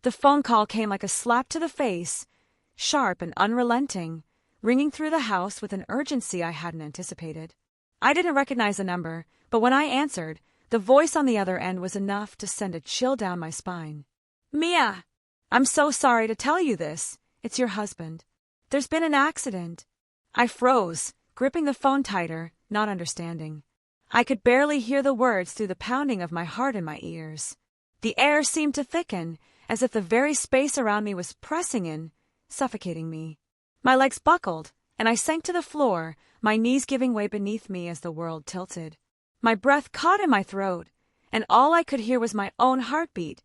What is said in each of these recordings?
The phone call came like a slap to the face, sharp and unrelenting, ringing through the house with an urgency I hadn't anticipated. I didn't recognize the number, but when I answered, the voice on the other end was enough to send a chill down my spine. "Mia! I'm so sorry to tell you this. It's your husband. There's been an accident." I froze, gripping the phone tighter, not understanding. I could barely hear the words through the pounding of my heart in my ears. The air seemed to thicken, as if the very space around me was pressing in, suffocating me. My legs buckled, and I sank to the floor, my knees giving way beneath me as the world tilted. My breath caught in my throat, and all I could hear was my own heartbeat,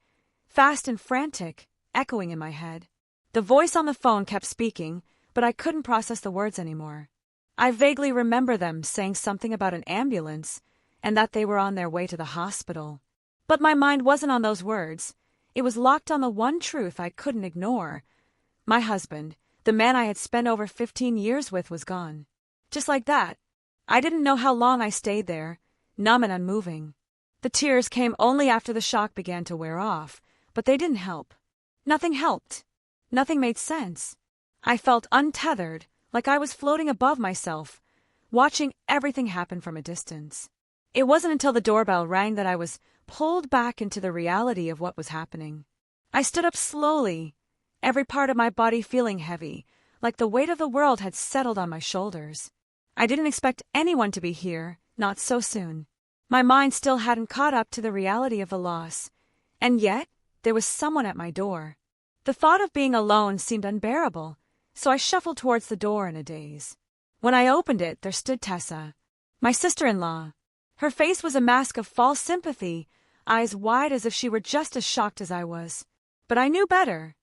fast and frantic, echoing in my head. The voice on the phone kept speaking, but I couldn't process the words anymore. I vaguely remember them saying something about an ambulance, and that they were on their way to the hospital. But my mind wasn't on those words. It was locked on the one truth I couldn't ignore. My husband, the man I had spent over 15 years with, was gone. Just like that. I didn't know how long I stayed there, numb and unmoving. The tears came only after the shock began to wear off, but they didn't help. Nothing helped. Nothing made sense. I felt untethered, like I was floating above myself, watching everything happen from a distance. It wasn't until the doorbell rang that I was pulled back into the reality of what was happening. I stood up slowly, every part of my body feeling heavy, like the weight of the world had settled on my shoulders. I didn't expect anyone to be here, not so soon. My mind still hadn't caught up to the reality of the loss, and yet there was someone at my door. The thought of being alone seemed unbearable, so I shuffled towards the door in a daze. When I opened it, there stood Tessa, my sister-in-law. Her face was a mask of false sympathy, eyes wide as if she were just as shocked as I was. But I knew better.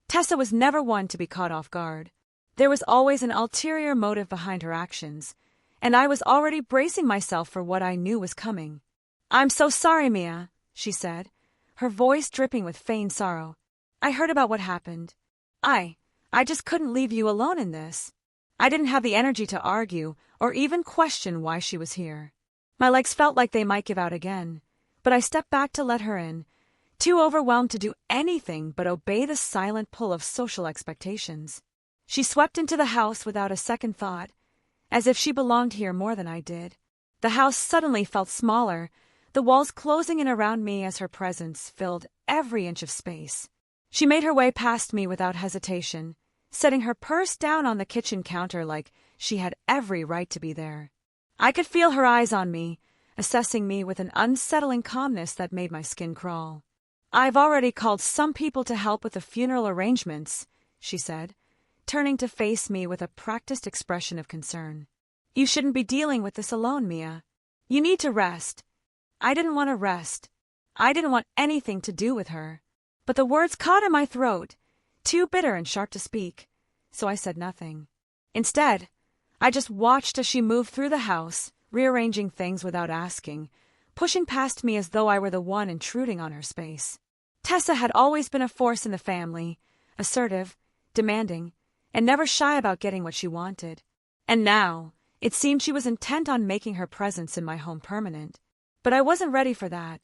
Tessa was never one to be caught off guard. There was always an ulterior motive behind her actions, and I was already bracing myself for what I knew was coming. "I'm so sorry, Mia," she said, her voice dripping with feigned sorrow. "I heard about what happened. I just couldn't leave you alone in this." I didn't have the energy to argue or even question why she was here. My legs felt like they might give out again, but I stepped back to let her in, too overwhelmed to do anything but obey the silent pull of social expectations. She swept into the house without a second thought, as if she belonged here more than I did. The house suddenly felt smaller, the walls closing in around me as her presence filled every inch of space. She made her way past me without hesitation, setting her purse down on the kitchen counter like she had every right to be there. I could feel her eyes on me, assessing me with an unsettling calmness that made my skin crawl. "I've already called some people to help with the funeral arrangements," she said, turning to face me with a practiced expression of concern. "You shouldn't be dealing with this alone, Mia. You need to rest." I didn't want to rest. I didn't want anything to do with her. But the words caught in my throat, too bitter and sharp to speak, so I said nothing. Instead, I just watched as she moved through the house, rearranging things without asking, pushing past me as though I were the one intruding on her space. Tessa had always been a force in the family, assertive, demanding, and never shy about getting what she wanted. And now, it seemed she was intent on making her presence in my home permanent. But I wasn't ready for that.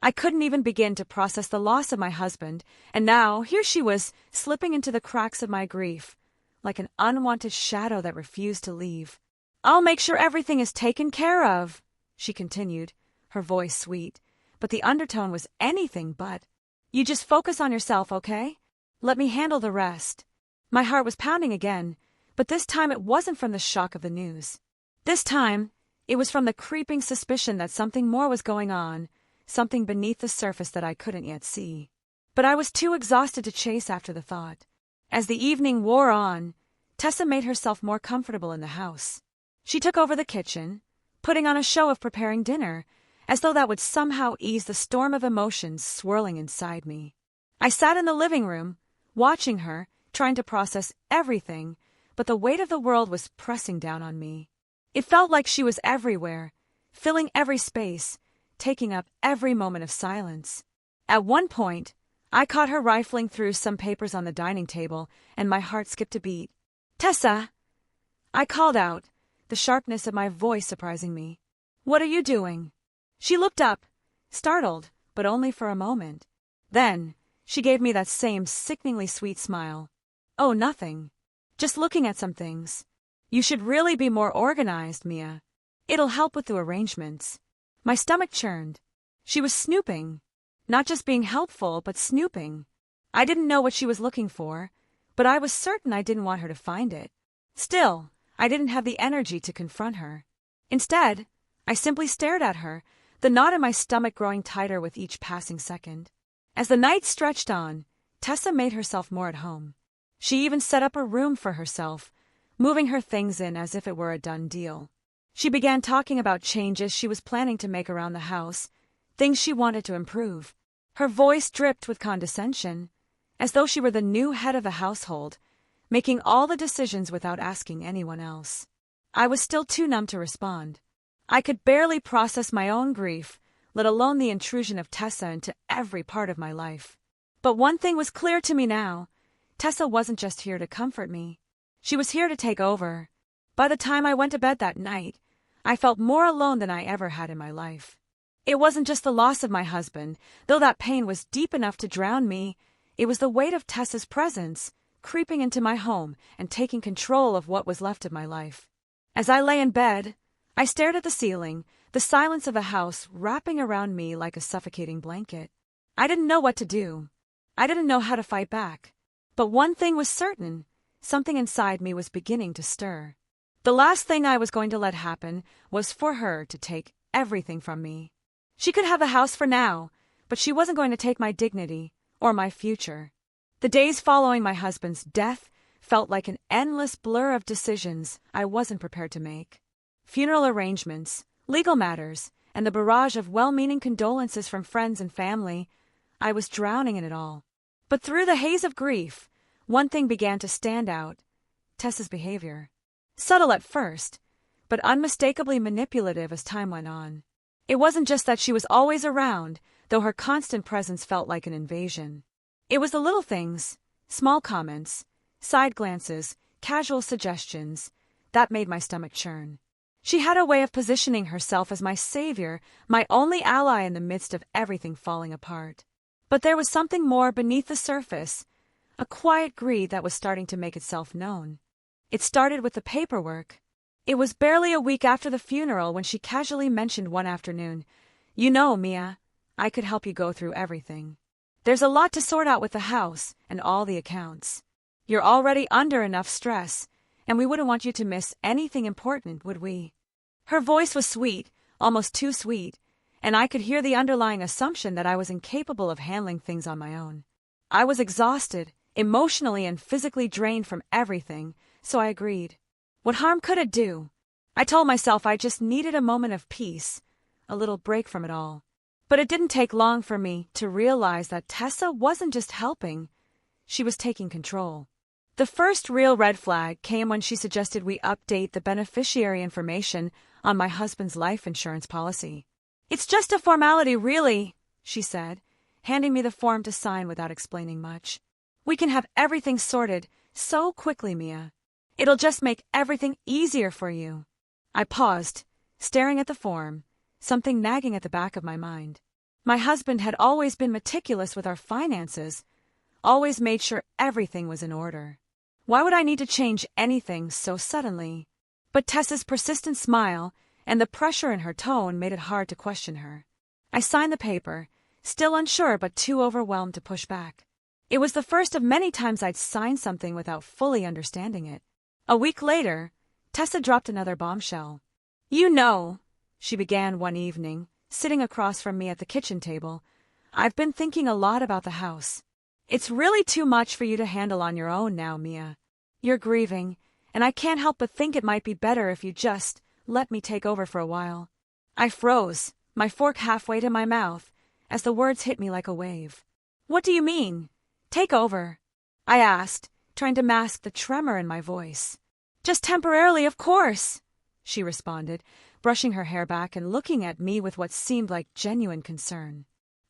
I couldn't even begin to process the loss of my husband, and now here she was, slipping into the cracks of my grief, like an unwanted shadow that refused to leave. "I'll make sure everything is taken care of," she continued, her voice sweet, but the undertone was anything but. "You just focus on yourself, okay? Let me handle the rest." My heart was pounding again, but this time it wasn't from the shock of the news. This time, it was from the creeping suspicion that something more was going on, something beneath the surface that I couldn't yet see. But I was too exhausted to chase after the thought. As the evening wore on, Tessa made herself more comfortable in the house. She took over the kitchen, putting on a show of preparing dinner, as though that would somehow ease the storm of emotions swirling inside me. I sat in the living room, watching her, trying to process everything, but the weight of the world was pressing down on me. It felt like she was everywhere, filling every space, taking up every moment of silence. At one point, I caught her rifling through some papers on the dining table, and my heart skipped a beat. "Tessa!" I called out, the sharpness of my voice surprising me. "What are you doing?" She looked up, startled, but only for a moment. Then, She gave me that same sickeningly sweet smile. "Oh, nothing. Just looking at some things. You should really be more organized, Mia. It'll help with the arrangements." My stomach churned. She was snooping. Not just being helpful, but snooping. I didn't know what she was looking for, but I was certain I didn't want her to find it. Still, I didn't have the energy to confront her. Instead, I simply stared at her, the knot in my stomach growing tighter with each passing second. As the night stretched on, Tessa made herself more at home. She even set up a room for herself, moving her things in as if it were a done deal. She began talking about changes she was planning to make around the house, things she wanted to improve. Her voice dripped with condescension, as though she were the new head of the household, making all the decisions without asking anyone else. I was still too numb to respond. I could barely process my own grief, let alone the intrusion of Tessa into every part of my life. But one thing was clear to me now. Tessa wasn't just here to comfort me. She was here to take over. By the time I went to bed that night, I felt more alone than I ever had in my life. It wasn't just the loss of my husband, though that pain was deep enough to drown me. It was the weight of Tessa's presence, creeping into my home and taking control of what was left of my life. As I lay in bed, I stared at the ceiling, the silence of the house wrapping around me like a suffocating blanket. I didn't know what to do. I didn't know how to fight back. But one thing was certain, something inside me was beginning to stir. The last thing I was going to let happen was for her to take everything from me. She could have the house for now, but she wasn't going to take my dignity or my future. The days following my husband's death felt like an endless blur of decisions I wasn't prepared to make. Funeral arrangements, legal matters, and the barrage of well-meaning condolences from friends and family. I was drowning in it all. But through the haze of grief, one thing began to stand out: Tessa's behavior. Subtle at first, but unmistakably manipulative as time went on. It wasn't just that she was always around, though her constant presence felt like an invasion. It was the little things, small comments, side glances, casual suggestions, that made my stomach churn. She had a way of positioning herself as my savior, my only ally in the midst of everything falling apart. But there was something more beneath the surface, a quiet greed that was starting to make itself known. It started with the paperwork. It was barely a week after the funeral when she casually mentioned one afternoon, "You know, Mia, I could help you go through everything. There's a lot to sort out with the house and all the accounts. You're already under enough stress, and we wouldn't want you to miss anything important, would we?" Her voice was sweet, almost too sweet, and I could hear the underlying assumption that I was incapable of handling things on my own. I was exhausted, emotionally and physically drained from everything, so I agreed. What harm could it do? I told myself I just needed a moment of peace, a little break from it all. But it didn't take long for me to realize that Tessa wasn't just helping, she was taking control. The first real red flag came when she suggested we update the beneficiary information on my husband's life insurance policy. "It's just a formality, really," she said, handing me the form to sign without explaining much. "We can have everything sorted so quickly, Mia. It'll just make everything easier for you." I paused, staring at the form, something nagging at the back of my mind. My husband had always been meticulous with our finances, always made sure everything was in order. Why would I need to change anything so suddenly? But Tessa's persistent smile and the pressure in her tone made it hard to question her. I signed the paper, still unsure but too overwhelmed to push back. It was the first of many times I'd signed something without fully understanding it. A week later, Tessa dropped another bombshell. "You know," she began one evening, sitting across from me at the kitchen table, "I've been thinking a lot about the house. It's really too much for you to handle on your own now, Mia. You're grieving, and I can't help but think it might be better if you just let me take over for a while." I froze, my fork halfway to my mouth, as the words hit me like a wave. "What do you mean? Take over?" I asked, trying to mask the tremor in my voice. "Just temporarily, of course," she responded, brushing her hair back and looking at me with what seemed like genuine concern.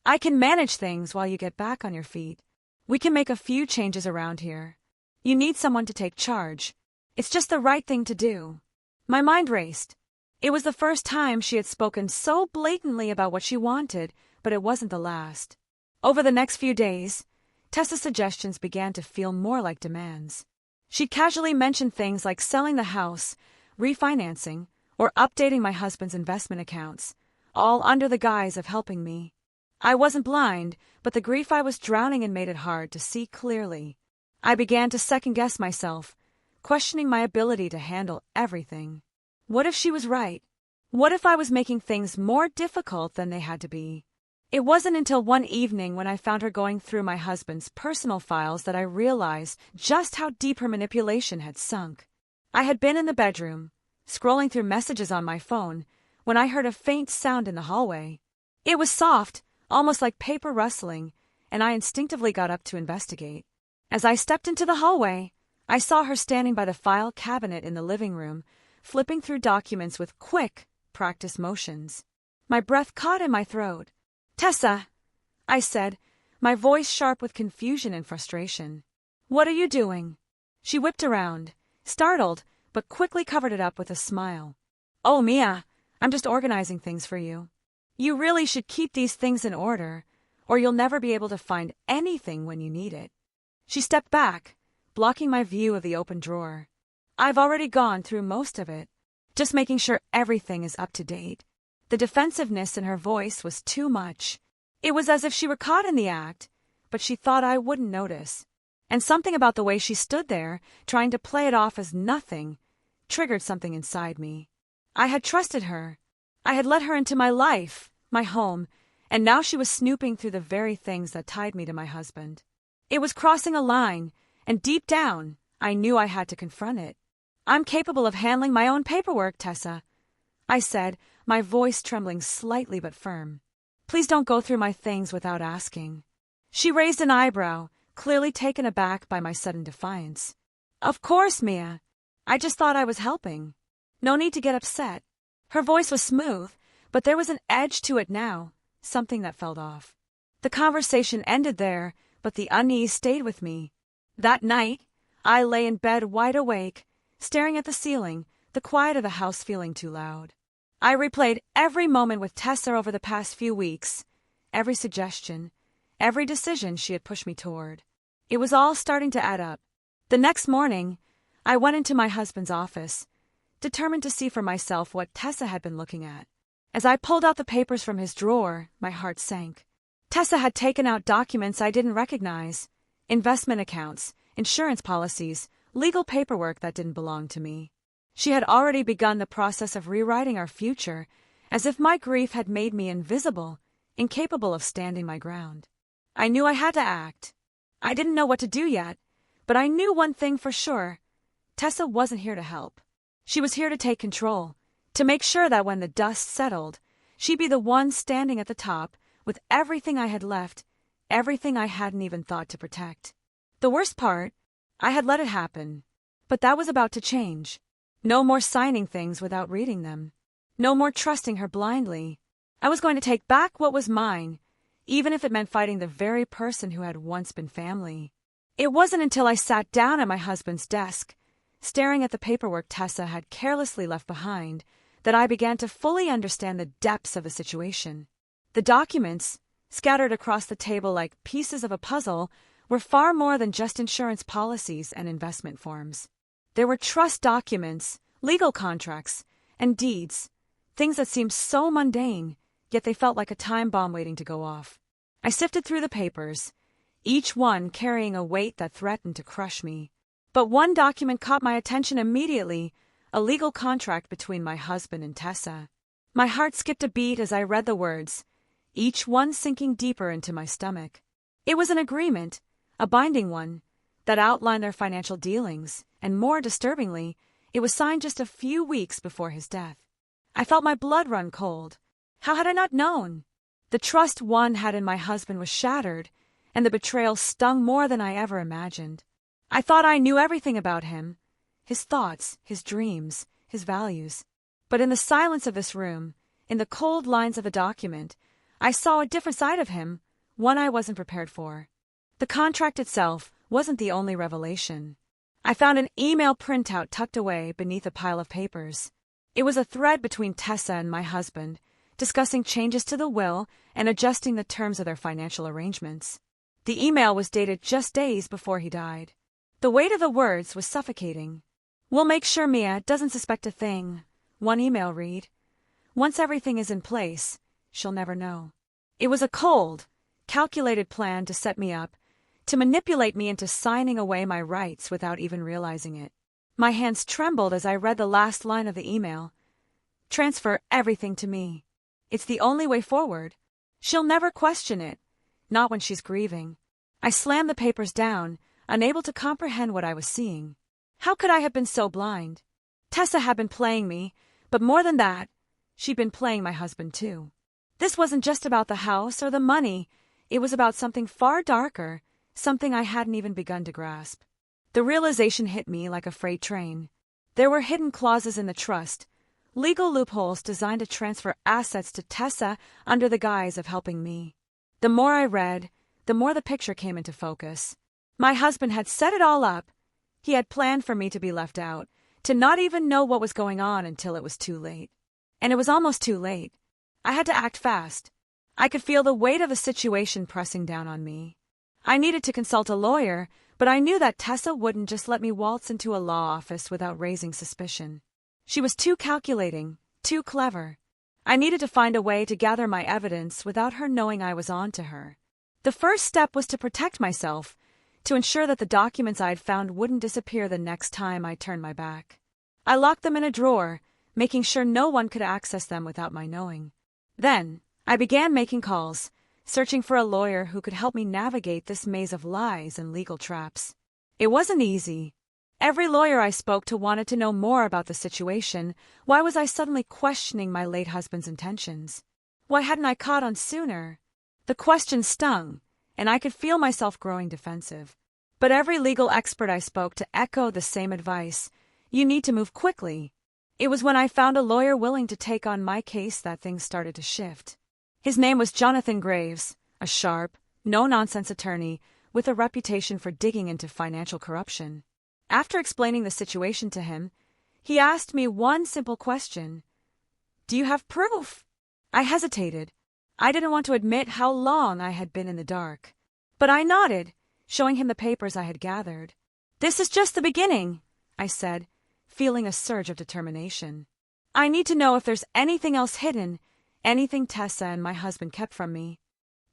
"I can manage things while you get back on your feet. We can make a few changes around here. You need someone to take charge. It's just the right thing to do." My mind raced. It was the first time she had spoken so blatantly about what she wanted, but it wasn't the last. Over the next few days, Tessa's suggestions began to feel more like demands. She casually mentioned things like selling the house, refinancing, or updating my husband's investment accounts, all under the guise of helping me. I wasn't blind, but the grief I was drowning in made it hard to see clearly. I began to second-guess myself, questioning my ability to handle everything. What if she was right? What if I was making things more difficult than they had to be? It wasn't until one evening when I found her going through my husband's personal files that I realized just how deep her manipulation had sunk. I had been in the bedroom, scrolling through messages on my phone, when I heard a faint sound in the hallway. It was soft, almost like paper rustling, and I instinctively got up to investigate. As I stepped into the hallway, I saw her standing by the file cabinet in the living room, flipping through documents with quick, practiced motions. My breath caught in my throat. "Tessa," I said, my voice sharp with confusion and frustration. "What are you doing?" She whipped around, startled, but quickly covered it up with a smile. "Oh, Mia, I'm just organizing things for you. You really should keep these things in order, or you'll never be able to find anything when you need it." She stepped back, blocking my view of the open drawer. "I've already gone through most of it, just making sure everything is up to date." The defensiveness in her voice was too much. It was as if she were caught in the act, but she thought I wouldn't notice. And something about the way she stood there, trying to play it off as nothing, triggered something inside me. I had trusted her. I had let her into my life, my home, and now she was snooping through the very things that tied me to my husband. It was crossing a line, and deep down, I knew I had to confront it. "I'm capable of handling my own paperwork, Tessa," I said, my voice trembling slightly but firm. "Please don't go through my things without asking." She raised an eyebrow, clearly taken aback by my sudden defiance. "Of course, Mia. I just thought I was helping. No need to get upset." Her voice was smooth, but there was an edge to it now, something that felt off. The conversation ended there, but the unease stayed with me. That night, I lay in bed wide awake, staring at the ceiling, the quiet of the house feeling too loud. I replayed every moment with Tessa over the past few weeks, every suggestion, every decision she had pushed me toward. It was all starting to add up. The next morning, I went into my husband's office, determined to see for myself what Tessa had been looking at. As I pulled out the papers from his drawer, my heart sank. Tessa had taken out documents I didn't recognize, investment accounts, insurance policies, legal paperwork that didn't belong to me. She had already begun the process of rewriting our future, as if my grief had made me invisible, incapable of standing my ground. I knew I had to act. I didn't know what to do yet, but I knew one thing for sure. Tessa wasn't here to help. She was here to take control, to make sure that when the dust settled, she'd be the one standing at the top with everything I had left, everything I hadn't even thought to protect. The worst part, I had let it happen, but that was about to change. No more signing things without reading them. No more trusting her blindly. I was going to take back what was mine, even if it meant fighting the very person who had once been family. It wasn't until I sat down at my husband's desk, staring at the paperwork Tessa had carelessly left behind, that I began to fully understand the depths of the situation. The documents, scattered across the table like pieces of a puzzle, were far more than just insurance policies and investment forms. There were trust documents, legal contracts, and deeds, things that seemed so mundane, yet they felt like a time bomb waiting to go off. I sifted through the papers, each one carrying a weight that threatened to crush me. But one document caught my attention immediately, a legal contract between my husband and Tessa. My heart skipped a beat as I read the words, each one sinking deeper into my stomach. It was an agreement, a binding one, that outlined their financial dealings, and more disturbingly, it was signed just a few weeks before his death. I felt my blood run cold. How had I not known? The trust one had in my husband was shattered, and the betrayal stung more than I ever imagined. I thought I knew everything about him, his thoughts, his dreams, his values. But in the silence of this room, in the cold lines of the document, I saw a different side of him, one I wasn't prepared for. The contract itself wasn't the only revelation. I found an email printout tucked away beneath a pile of papers. It was a thread between Tessa and my husband, discussing changes to the will and adjusting the terms of their financial arrangements. The email was dated just days before he died. The weight of the words was suffocating. "We'll make sure Mia doesn't suspect a thing," one email read. "Once everything is in place, she'll never know." It was a cold, calculated plan to set me up, to manipulate me into signing away my rights without even realizing it. My hands trembled as I read the last line of the email. "Transfer everything to me. It's the only way forward. She'll never question it, not when she's grieving." I slammed the papers down, unable to comprehend what I was seeing. How could I have been so blind? Tessa had been playing me, but more than that, she'd been playing my husband too. This wasn't just about the house or the money, it was about something far darker, something I hadn't even begun to grasp. The realization hit me like a freight train. There were hidden clauses in the trust, legal loopholes designed to transfer assets to Tessa under the guise of helping me. The more I read, the more the picture came into focus. My husband had set it all up. He had planned for me to be left out, to not even know what was going on until it was too late. And it was almost too late. I had to act fast. I could feel the weight of the situation pressing down on me. I needed to consult a lawyer, but I knew that Tessa wouldn't just let me waltz into a law office without raising suspicion. She was too calculating, too clever. I needed to find a way to gather my evidence without her knowing I was on to her. The first step was to protect myself, to ensure that the documents I had found wouldn't disappear the next time I turned my back. I locked them in a drawer, making sure no one could access them without my knowing. Then, I began making calls, searching for a lawyer who could help me navigate this maze of lies and legal traps. It wasn't easy. Every lawyer I spoke to wanted to know more about the situation. Why was I suddenly questioning my late husband's intentions? Why hadn't I caught on sooner? The questions stung, and I could feel myself growing defensive. But every legal expert I spoke to echoed the same advice: you need to move quickly. It was when I found a lawyer willing to take on my case that things started to shift. His name was Jonathan Graves, a sharp, no-nonsense attorney with a reputation for digging into financial corruption. After explaining the situation to him, he asked me one simple question: "Do you have proof?" I hesitated. I didn't want to admit how long I had been in the dark. But I nodded, showing him the papers I had gathered. "This is just the beginning," I said, feeling a surge of determination. "I need to know if there's anything else hidden, anything Tessa and my husband kept from me."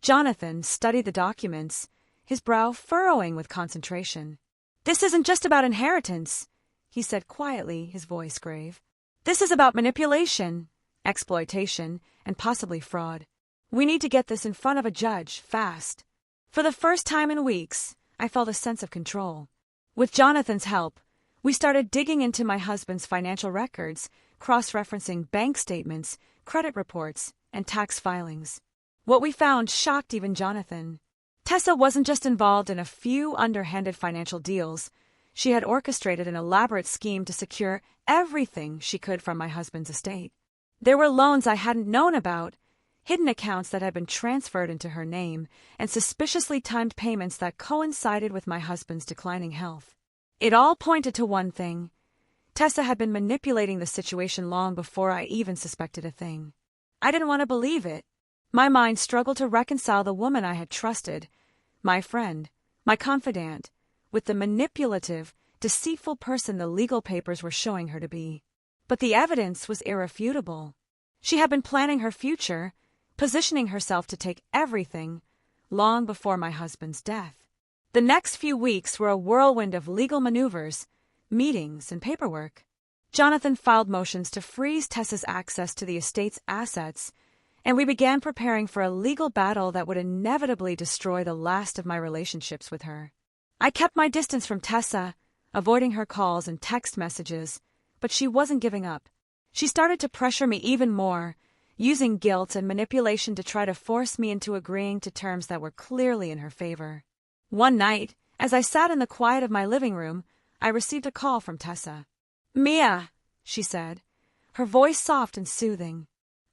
Jonathan studied the documents, his brow furrowing with concentration. "This isn't just about inheritance," he said quietly, his voice grave. "This is about manipulation, exploitation, and possibly fraud. We need to get this in front of a judge, fast." For the first time in weeks, I felt a sense of control. With Jonathan's help, we started digging into my husband's financial records, cross-referencing bank statements, credit reports, and tax filings. What we found shocked even Jonathan. Tessa wasn't just involved in a few underhanded financial deals. She had orchestrated an elaborate scheme to secure everything she could from my husband's estate. There were loans I hadn't known about, hidden accounts that had been transferred into her name, and suspiciously timed payments that coincided with my husband's declining health. It all pointed to one thing: Tessa had been manipulating the situation long before I even suspected a thing. I didn't want to believe it. My mind struggled to reconcile the woman I had trusted, my friend, my confidant, with the manipulative, deceitful person the legal papers were showing her to be. But the evidence was irrefutable. She had been planning her future, positioning herself to take everything, long before my husband's death. The next few weeks were a whirlwind of legal maneuvers, meetings, and paperwork. Jonathan filed motions to freeze Tessa's access to the estate's assets, and we began preparing for a legal battle that would inevitably destroy the last of my relationships with her. I kept my distance from Tessa, avoiding her calls and text messages, but she wasn't giving up. She started to pressure me even more, using guilt and manipulation to try to force me into agreeing to terms that were clearly in her favor. One night, as I sat in the quiet of my living room, I received a call from Tessa. "Mia," she said, her voice soft and soothing.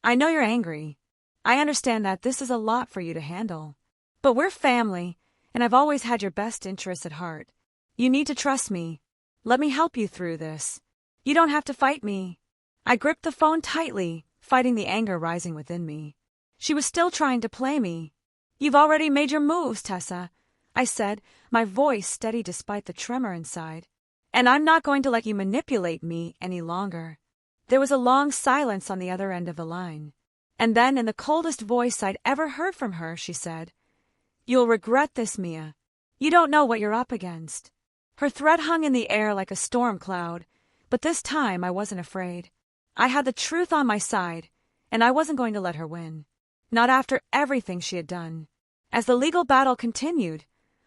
"I know you're angry. I understand that this is a lot for you to handle. But we're family, and I've always had your best interests at heart. You need to trust me. Let me help you through this. You don't have to fight me." I gripped the phone tightly, fighting the anger rising within me. She was still trying to play me. "You've already made your moves, Tessa. I said, my voice steady despite the tremor inside. And I'm not going to let you manipulate me any longer. There was a long silence on the other end of the line. And then, in the coldest voice I'd ever heard from her, she said, "You'll regret this, Mia. You don't know what you're up against." Her threat hung in the air like a storm cloud, but this time I wasn't afraid. I had the truth on my side, and I wasn't going to let her win. Not after everything she had done. As the legal battle continued,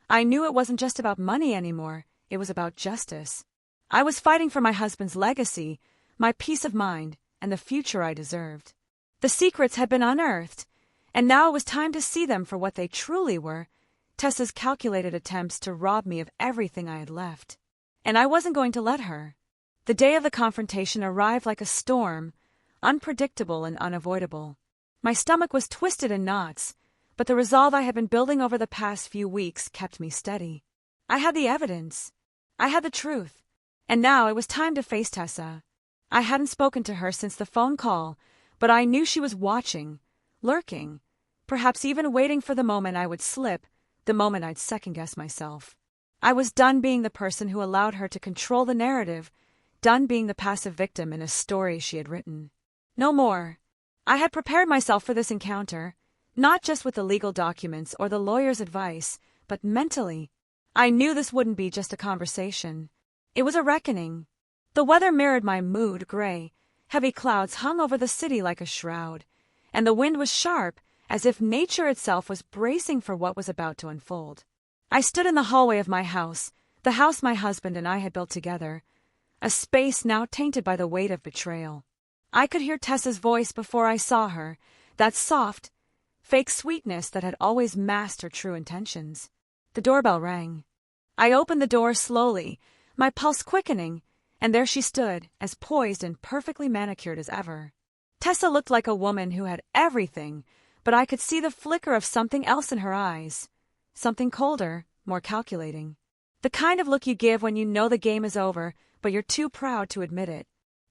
I knew it wasn't just about money anymore, it was about justice. I was fighting for my husband's legacy, my peace of mind, and the future I deserved. The secrets had been unearthed, and now it was time to see them for what they truly were, Tessa's calculated attempts to rob me of everything I had left. And I wasn't going to let her. The day of the confrontation arrived like a storm, unpredictable and unavoidable. My stomach was twisted in knots, but the resolve I had been building over the past few weeks kept me steady. I had the evidence. I had the truth. And now it was time to face Tessa. I hadn't spoken to her since the phone call, but I knew she was watching, lurking, perhaps even waiting for the moment I would slip, the moment I'd second-guess myself. I was done being the person who allowed her to control the narrative, done being the passive victim in a story she had written. No more. I had prepared myself for this encounter, not just with the legal documents or the lawyer's advice, but mentally. I knew this wouldn't be just a conversation. It was a reckoning. The weather mirrored my mood, gray. Heavy clouds hung over the city like a shroud, and the wind was sharp, as if nature itself was bracing for what was about to unfold. I stood in the hallway of my house, the house my husband and I had built together, a space now tainted by the weight of betrayal. I could hear Tessa's voice before I saw her, that soft, fake sweetness that had always masked her true intentions. The doorbell rang. I opened the door slowly, my pulse quickening, and there she stood, as poised and perfectly manicured as ever. Tessa looked like a woman who had everything, but I could see the flicker of something else in her eyes. Something colder, more calculating. The kind of look you give when you know the game is over, but you're too proud to admit it.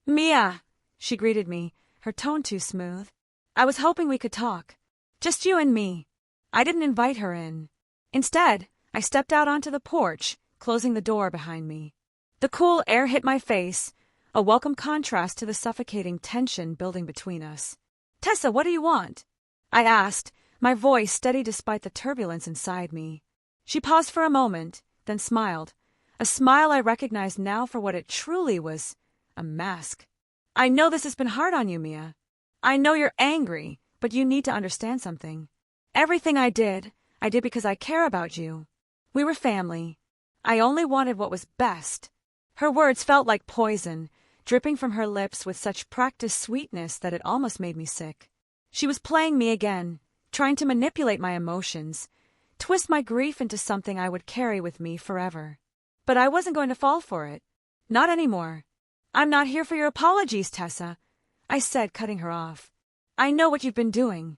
"Mia," she greeted me, her tone too smooth. "I was hoping we could talk. Just you and me." I didn't invite her in. Instead, I stepped out onto the porch, closing the door behind me. The cool air hit my face, a welcome contrast to the suffocating tension building between us. "Tessa, what do you want?" I asked, my voice steady despite the turbulence inside me. She paused for a moment, then smiled, a smile I recognized now for what it truly was, a mask. "I know this has been hard on you, Mia. I know you're angry, but you need to understand something. Everything I did because I care about you. We were family. I only wanted what was best." Her words felt like poison, dripping from her lips with such practiced sweetness that it almost made me sick. She was playing me again, trying to manipulate my emotions, twist my grief into something I would carry with me forever. But I wasn't going to fall for it. Not anymore. "I'm not here for your apologies, Tessa," I said, cutting her off. "I know what you've been doing.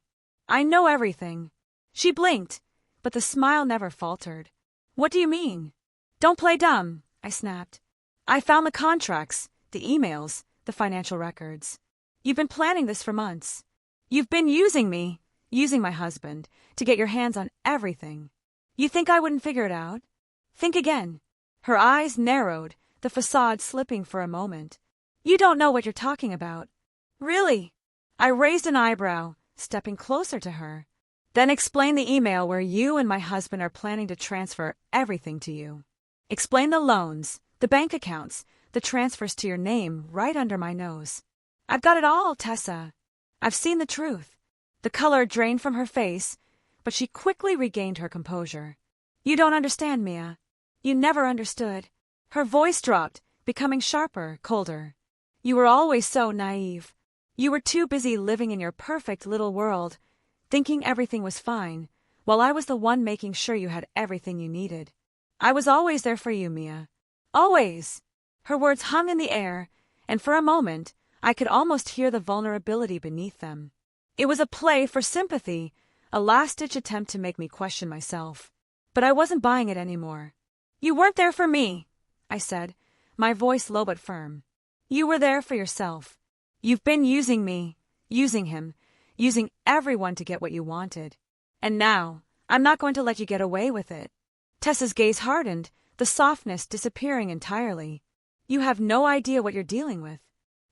I know everything." She blinked, but the smile never faltered. "What do you mean?" "Don't play dumb," I snapped. "I found the contracts, the emails, the financial records. You've been planning this for months. You've been using me, using my husband, to get your hands on everything. You think I wouldn't figure it out? Think again." Her eyes narrowed, the facade slipping for a moment. "You don't know what you're talking about." "Really?" I raised an eyebrow, stepping closer to her. "Then explain the email where you and my husband are planning to transfer everything to you. Explain the loans, the bank accounts, the transfers to your name right under my nose. I've got it all, Tessa. I've seen the truth." The color drained from her face, but she quickly regained her composure. "You don't understand, Mia. You never understood." Her voice dropped, becoming sharper, colder. "You were always so naive. You were too busy living in your perfect little world, thinking everything was fine, while I was the one making sure you had everything you needed. I was always there for you, Mia. Always." Her words hung in the air, and for a moment, I could almost hear the vulnerability beneath them. It was a play for sympathy, a last-ditch attempt to make me question myself. But I wasn't buying it anymore. "You weren't there for me," I said, my voice low but firm. "You were there for yourself. You've been using me, using him, using everyone to get what you wanted. And now, I'm not going to let you get away with it." Tessa's gaze hardened, the softness disappearing entirely. You have no idea what you're dealing with.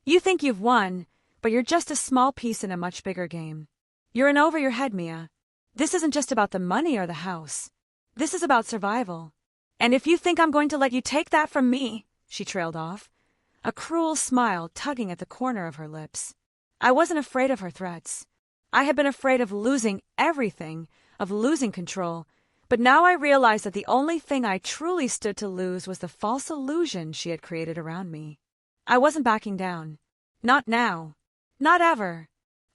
You think you've won, but you're just a small piece in a much bigger game. You're in over your head, Mia. This isn't just about the money or the house. This is about survival. And if you think I'm going to let you take that from me, she trailed off, a cruel smile tugging at the corner of her lips. I wasn't afraid of her threats. I had been afraid of losing everything, of losing control, but now I realized that the only thing I truly stood to lose was the false illusion she had created around me. I wasn't backing down. Not now. Not ever.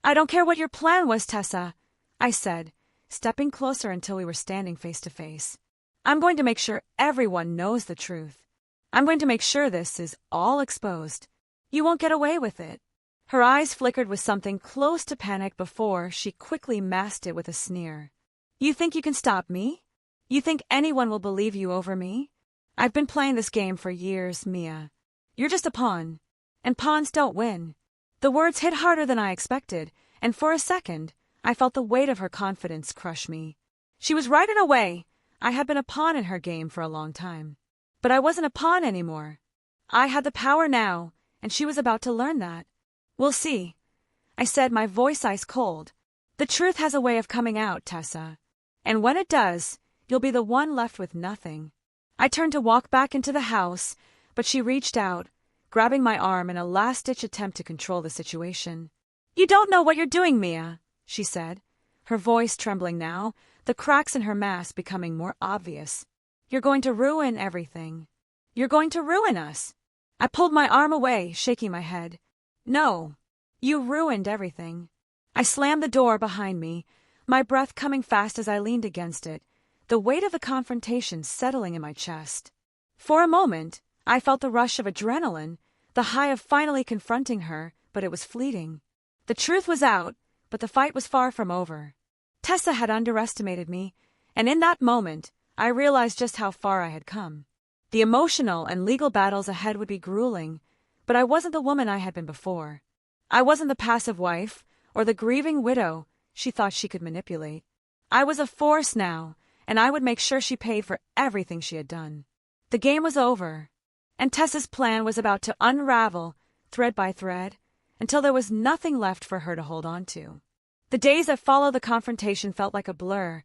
I don't care what your plan was, Tessa, I said, stepping closer until we were standing face to face. I'm going to make sure everyone knows the truth. I'm going to make sure this is all exposed. You won't get away with it. Her eyes flickered with something close to panic before she quickly masked it with a sneer. You think you can stop me? You think anyone will believe you over me? I've been playing this game for years, Mia. You're just a pawn. And pawns don't win. The words hit harder than I expected, and for a second, I felt the weight of her confidence crush me. She was right in a way. I had been a pawn in her game for a long time. But I wasn't a pawn anymore. I had the power now, and she was about to learn that. We'll see, I said, my voice ice cold. The truth has a way of coming out, Tessa. And when it does, you'll be the one left with nothing. I turned to walk back into the house, but she reached out, grabbing my arm in a last-ditch attempt to control the situation. You don't know what you're doing, Mia, she said, her voice trembling now, the cracks in her mask becoming more obvious. You're going to ruin everything. You're going to ruin us. I pulled my arm away, shaking my head. No, you ruined everything. I slammed the door behind me, my breath coming fast as I leaned against it, the weight of the confrontation settling in my chest. For a moment, I felt the rush of adrenaline, the high of finally confronting her, but it was fleeting. The truth was out, but the fight was far from over. Tessa had underestimated me, and in that moment, I realized just how far I had come. The emotional and legal battles ahead would be grueling, but I wasn't the woman I had been before. I wasn't the passive wife, or the grieving widow she thought she could manipulate. I was a force now, and I would make sure she paid for everything she had done. The game was over, and Tessa's plan was about to unravel, thread by thread, until there was nothing left for her to hold on to. The days that followed the confrontation felt like a blur,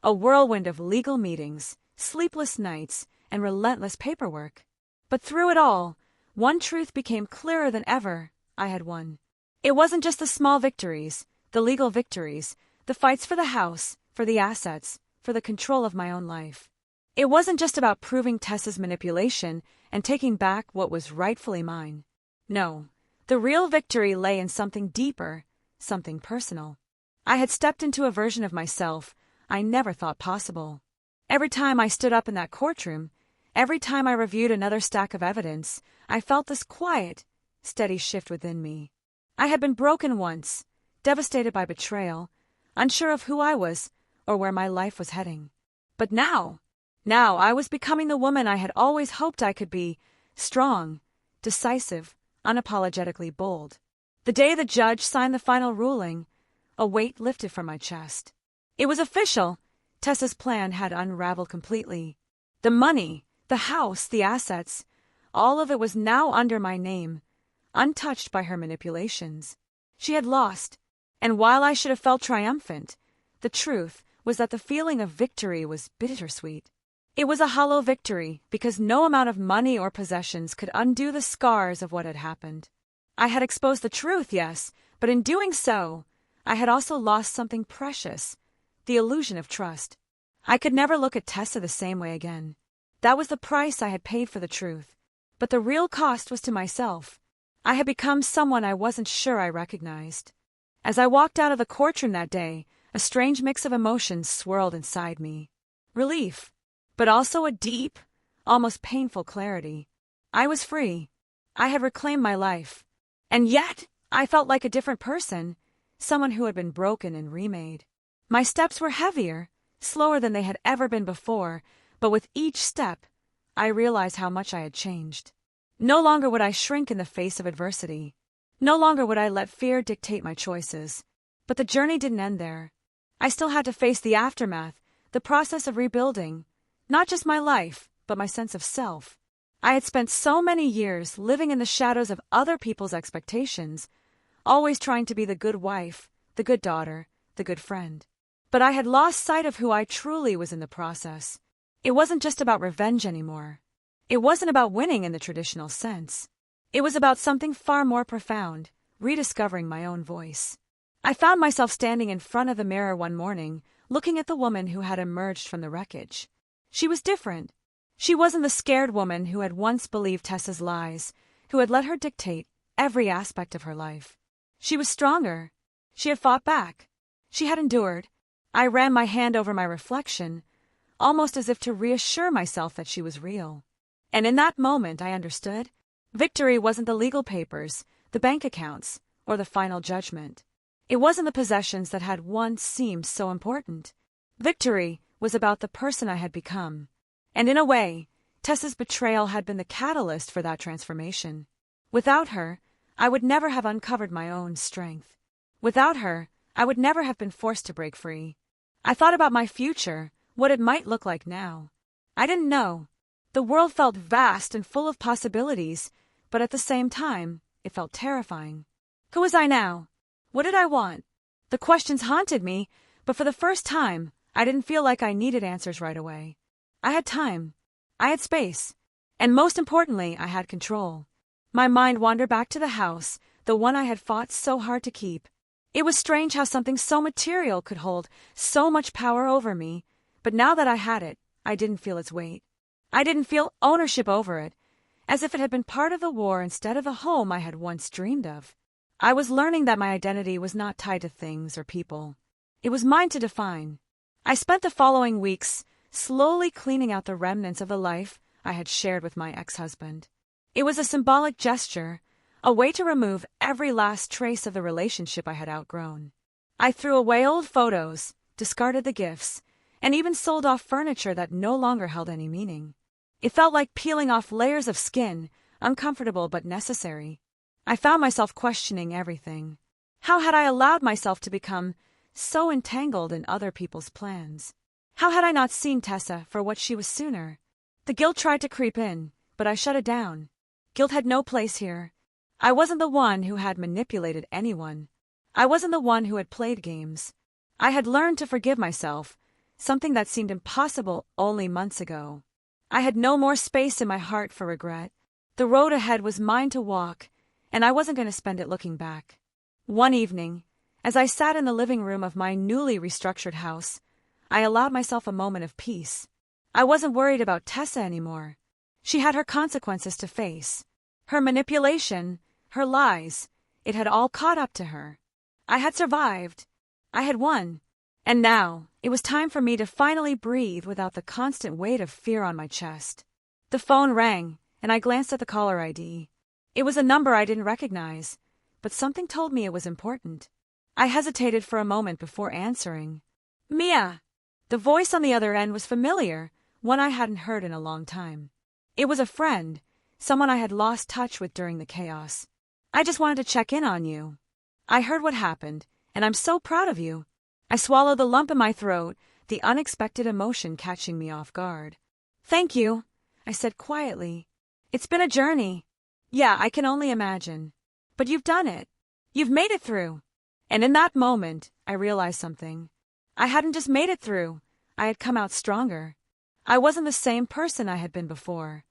a whirlwind of legal meetings, sleepless nights, and relentless paperwork. But through it all, one truth became clearer than ever: I had won. It wasn't just the small victories, the legal victories, the fights for the house, for the assets, for the control of my own life. It wasn't just about proving Tessa's manipulation and taking back what was rightfully mine. No, the real victory lay in something deeper, something personal. I had stepped into a version of myself I never thought possible. Every time I stood up in that courtroom, every time I reviewed another stack of evidence, I felt this quiet, steady shift within me. I had been broken once, devastated by betrayal, unsure of who I was or where my life was heading. But now I was becoming the woman I had always hoped I could be: strong, decisive, unapologetically bold. The day the judge signed the final ruling, a weight lifted from my chest. It was official. Tessa's plan had unraveled completely. The money, the house, the assets, all of it was now under my name, untouched by her manipulations. She had lost, and while I should have felt triumphant, the truth was that the feeling of victory was bittersweet. It was a hollow victory because no amount of money or possessions could undo the scars of what had happened. I had exposed the truth, yes, but in doing so, I had also lost something precious: the illusion of trust. I could never look at Tessa the same way again. That was the price I had paid for the truth. But the real cost was to myself. I had become someone I wasn't sure I recognized. As I walked out of the courtroom that day, a strange mix of emotions swirled inside me. Relief, but also a deep, almost painful clarity. I was free. I had reclaimed my life. And yet, I felt like a different person, someone who had been broken and remade. My steps were heavier, slower than they had ever been before, but with each step, I realized how much I had changed. No longer would I shrink in the face of adversity. No longer would I let fear dictate my choices. But the journey didn't end there. I still had to face the aftermath, the process of rebuilding, Not just my life, but my sense of self. I had spent so many years living in the shadows of other people's expectations, always trying to be the good wife, the good daughter, the good friend. But I had lost sight of who I truly was in the process. It wasn't just about revenge anymore. It wasn't about winning in the traditional sense. It was about something far more profound, rediscovering my own voice. I found myself standing in front of the mirror one morning, looking at the woman who had emerged from the wreckage. She was different. She wasn't the scared woman who had once believed Tessa's lies, who had let her dictate every aspect of her life. She was stronger. She had fought back. She had endured. I ran my hand over my reflection, almost as if to reassure myself that she was real. And in that moment I understood. Victory wasn't the legal papers, the bank accounts, or the final judgment. It wasn't the possessions that had once seemed so important. Victory was about the person I had become. And in a way, Tessa's betrayal had been the catalyst for that transformation. Without her, I would never have uncovered my own strength. Without her, I would never have been forced to break free. I thought about my future, what it might look like now. I didn't know. The world felt vast and full of possibilities, but at the same time, it felt terrifying. Who was I now? What did I want? The questions haunted me, but for the first time, I didn't feel like I needed answers right away. I had time. I had space. And most importantly, I had control. My mind wandered back to the house, the one I had fought so hard to keep. It was strange how something so material could hold so much power over me, but now that I had it, I didn't feel its weight. I didn't feel ownership over it, as if it had been part of the war instead of the home I had once dreamed of. I was learning that my identity was not tied to things or people. It was mine to define. I spent the following weeks slowly cleaning out the remnants of the life I had shared with my ex-husband. It was a symbolic gesture, a way to remove every last trace of the relationship I had outgrown. I threw away old photos, discarded the gifts, and even sold off furniture that no longer held any meaning. It felt like peeling off layers of skin, uncomfortable but necessary. I found myself questioning everything. How had I allowed myself to become so entangled in other people's plans? How had I not seen Tessa for what she was sooner? The guilt tried to creep in, but I shut it down. Guilt had no place here. I wasn't the one who had manipulated anyone. I wasn't the one who had played games. I had learned to forgive myself, something that seemed impossible only months ago. I had no more space in my heart for regret. The road ahead was mine to walk, and I wasn't going to spend it looking back. One evening, as I sat in the living room of my newly restructured house, I allowed myself a moment of peace. I wasn't worried about Tessa anymore. She had her consequences to face. Her manipulation, her lies, it had all caught up to her. I had survived. I had won. And now, it was time for me to finally breathe without the constant weight of fear on my chest. The phone rang, and I glanced at the caller ID. It was a number I didn't recognize, but something told me it was important. I hesitated for a moment before answering. Mia! The voice on the other end was familiar, one I hadn't heard in a long time. It was a friend, someone I had lost touch with during the chaos. I just wanted to check in on you. I heard what happened, and I'm so proud of you. I swallowed the lump in my throat, the unexpected emotion catching me off guard. Thank you, I said quietly. It's been a journey. Yeah, I can only imagine. But you've done it. You've made it through. And in that moment, I realized something. I hadn't just made it through. I had come out stronger. I wasn't the same person I had been before.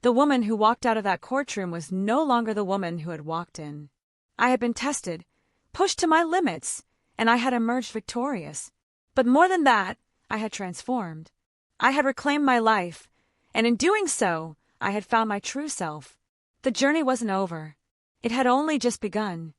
The woman who walked out of that courtroom was no longer the woman who had walked in. I had been tested, pushed to my limits, and I had emerged victorious. But more than that, I had transformed. I had reclaimed my life, and in doing so, I had found my true self. The journey wasn't over. It had only just begun.